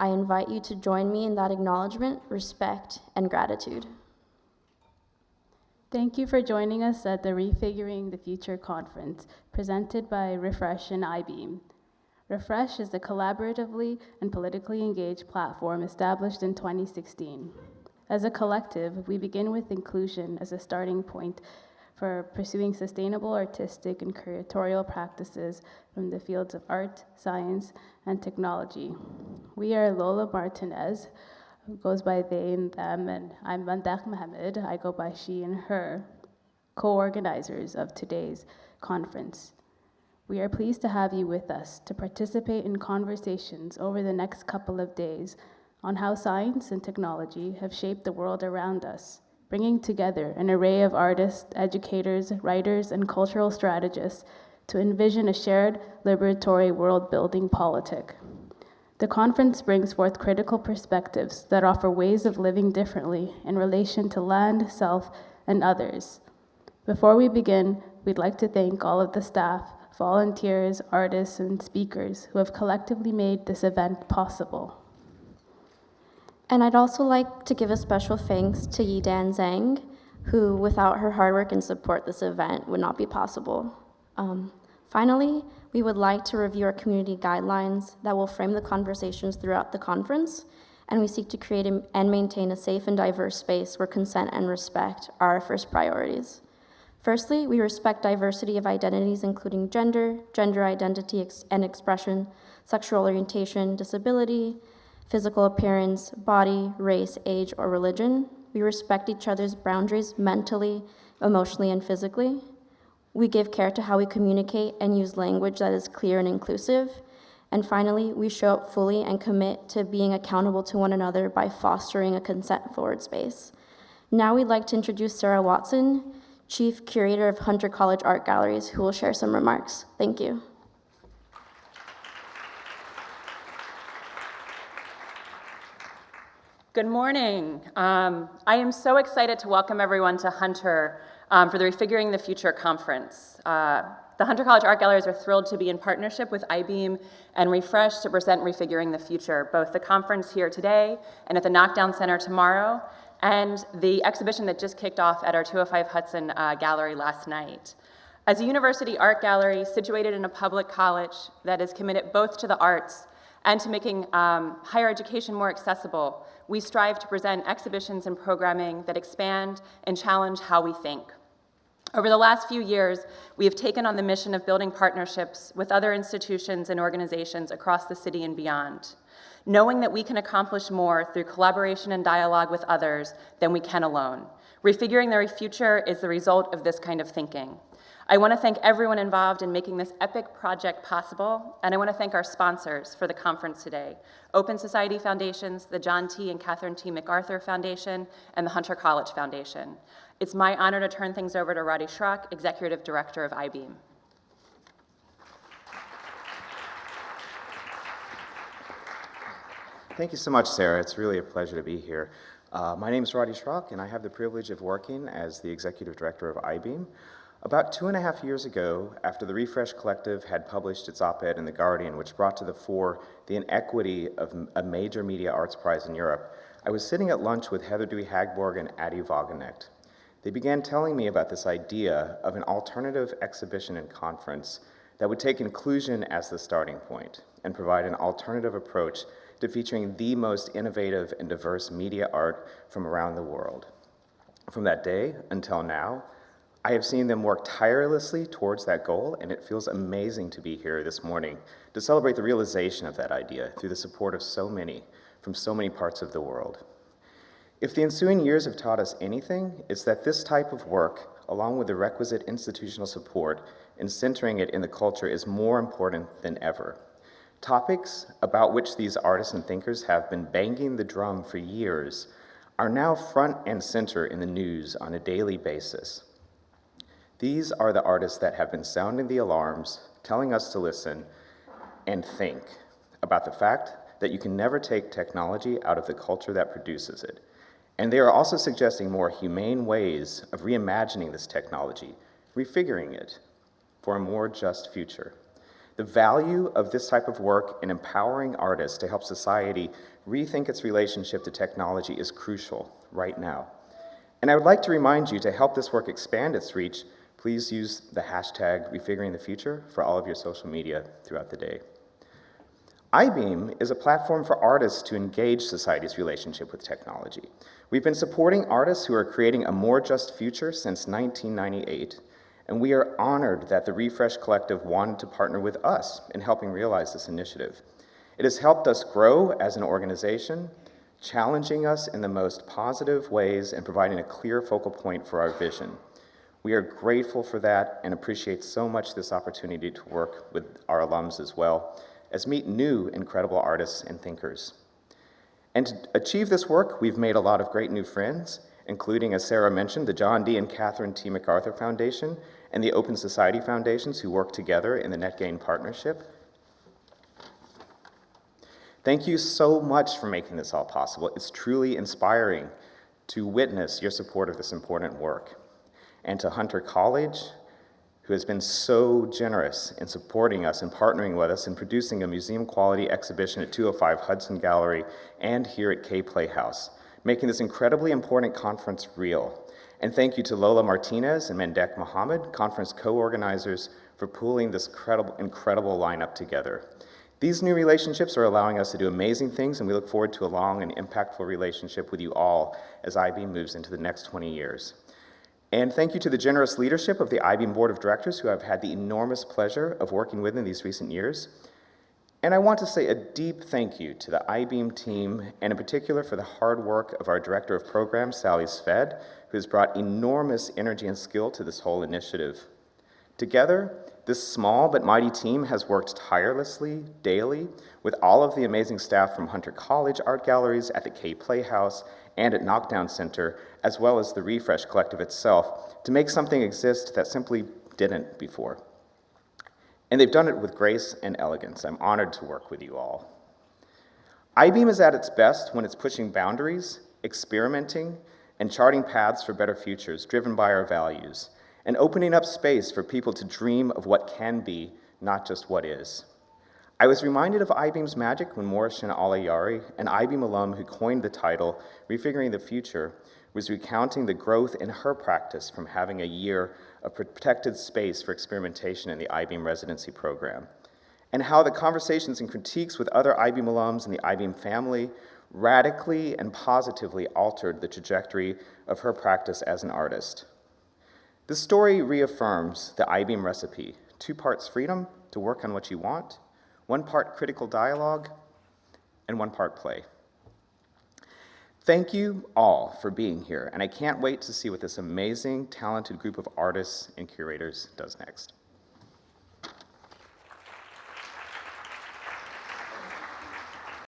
I invite you to join me in that acknowledgement, respect, and gratitude. Thank you for joining us at the Refiguring the Future conference, presented by Refresh and Eyebeam. Refresh is a collaboratively and politically engaged platform established in 2016. As a collective, we begin with inclusion as a starting point for pursuing sustainable artistic and curatorial practices from the fields of art, science, and technology. We are Lola Martinez, who goes by they and them, and I'm Maandeeq Mohamed, I go by she and her, co-organizers of today's conference. We are pleased to have you with us to participate in conversations over the next couple of days on how science and technology have shaped the world around us, bringing together an array of artists, educators, writers, and cultural strategists to envision a shared liberatory world-building politic. The conference brings forth critical perspectives that offer ways of living differently in relation to land, self, and others. Before we begin, we'd like to thank all of the staff, volunteers, artists, and speakers who have collectively made this event possible. And I'd also like to give a special thanks to Yidan Zhang, who, without her hard work and support, this event would not be possible. Finally, we would like to review our community guidelines that will frame the conversations throughout the conference, and we seek to create and maintain a safe and diverse space where consent and respect are our first priorities. Firstly, we respect diversity of identities, including gender, gender identity and expression, sexual orientation, disability, physical appearance, body, race, age, or religion. We respect each other's boundaries mentally, emotionally, and physically. We give care to how we communicate and use language that is clear and inclusive. And finally, we show up fully and commit to being accountable to one another by fostering a consent-forward space. Now we'd like to introduce Sarah Watson, Chief Curator of Hunter College Art Galleries, who will share some remarks. Thank you. Good morning. I am so excited to welcome everyone to Hunter for the Refiguring the Future conference. The Hunter College Art Galleries are thrilled to be in partnership with Eyebeam and Refresh to present Refiguring the Future, both the conference here today and at the Knockdown Center tomorrow, and the exhibition that just kicked off at our 205 Hudson Gallery last night. As a university art gallery situated in a public college that is committed both to the arts and to making higher education more accessible, we strive to present exhibitions and programming that expand and challenge how we think. Over the last few years, we have taken on the mission of building partnerships with other institutions and organizations across the city and beyond, knowing that we can accomplish more through collaboration and dialogue with others than we can alone. Refiguring the future is the result of this kind of thinking. I want to thank everyone involved in making this epic project possible, and I want to thank our sponsors for the conference today, Open Society Foundations, the John T. and Catherine T. MacArthur Foundation, and the Hunter College Foundation. It's my honor to turn things over to Roddy Schrock, Executive Director of Eyebeam. Thank you so much, Sarah. It's really a pleasure to be here. My name is Roddy Schrock, and I have the privilege of working as the Executive Director of Eyebeam. About 2.5 years ago, after the Refresh Collective had published its op-ed in The Guardian, which brought to the fore the inequity of a major media arts prize in Europe, I was sitting at lunch with Heather Dewey-Hagborg and Addie Wagenknecht. They began telling me about this idea of an alternative exhibition and conference that would take inclusion as the starting point and provide an alternative approach to featuring the most innovative and diverse media art from around the world. From that day until now, I have seen them work tirelessly towards that goal, and it feels amazing to be here this morning to celebrate the realization of that idea through the support of so many from so many parts of the world. If the ensuing years have taught us anything, it's that this type of work, along with the requisite institutional support and centering it in the culture, is more important than ever. Topics about which these artists and thinkers have been banging the drum for years are now front and center in the news on a daily basis. These are the artists that have been sounding the alarms, telling us to listen and think about the fact that you can never take technology out of the culture that produces it. And they are also suggesting more humane ways of reimagining this technology, refiguring it for a more just future. The value of this type of work in empowering artists to help society rethink its relationship to technology is crucial right now. And I would like to remind you to help this work expand its reach, please use the hashtag #RefiguringTheFuture for all of your social media throughout the day. Eyebeam is a platform for artists to engage society's relationship with technology. We've been supporting artists who are creating a more just future since 1998, and we are honored that the Refresh Collective wanted to partner with us in helping realize this initiative. It has helped us grow as an organization, challenging us in the most positive ways and providing a clear focal point for our vision. We are grateful for that and appreciate so much this opportunity to work with our alums as well, as meet new incredible artists and thinkers. And to achieve this work, we've made a lot of great new friends, including, as Sarah mentioned, the John D. and Catherine T. MacArthur Foundation and the Open Society Foundations who work together in the NetGain partnership. Thank you so much for making this all possible. It's truly inspiring to witness your support of this important work. And to Hunter College, who has been so generous in supporting us and partnering with us in producing a museum-quality exhibition at 205 Hudson Gallery and here at K Playhouse, making this incredibly important conference real. And thank you to Lola Martinez and Maandeeq Mohamed, conference co-organizers, for pulling this incredible lineup together. These new relationships are allowing us to do amazing things, and we look forward to a long and impactful relationship with you all as Eyebeam moves into the next 20 years. And thank you to the generous leadership of the Eyebeam Board of Directors, who I've had the enormous pleasure of working with in these recent years. And I want to say a deep thank you to the Eyebeam team, and in particular for the hard work of our Director of Programs, Sally Sved, who has brought enormous energy and skill to this whole initiative. Together, this small but mighty team has worked tirelessly, daily, with all of the amazing staff from Hunter College Art Galleries, at the K Playhouse, and at Knockdown Center, as well as the Refresh Collective itself, to make something exist that simply didn't before. And they've done it with grace and elegance. I'm honored to work with you all. Eyebeam is at its best when it's pushing boundaries, experimenting, and charting paths for better futures driven by our values, and opening up space for people to dream of what can be, not just what is. I was reminded of Eyebeam's magic when Morrishan Alayari, an Eyebeam alum who coined the title Refiguring the Future, was recounting the growth in her practice from having a year of protected space for experimentation in the Eyebeam residency program, and how the conversations and critiques with other Eyebeam alums and the Eyebeam family radically and positively altered the trajectory of her practice as an artist. This story reaffirms the Eyebeam recipe: 2 parts freedom to work on what you want, 1 part critical dialogue, and 1 part play. Thank you all for being here, and I can't wait to see what this amazing, talented group of artists and curators does next.